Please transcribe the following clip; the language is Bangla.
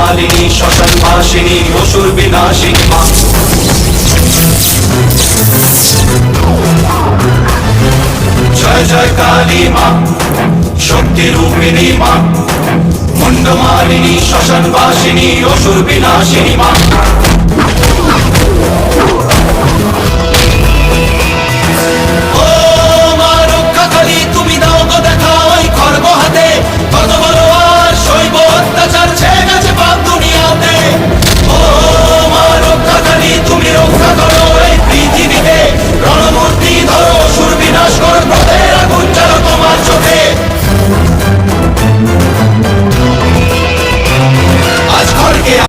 মুন্ডমালিনী শ্মশানবাসিনী অসুর বিনাশিনী মা। জয় জয় কালী মা, শক্তি রূপিণী মা, মুন্ডমালিনী শ্মশানবাসিনী অসুর বিনাশিনী মা।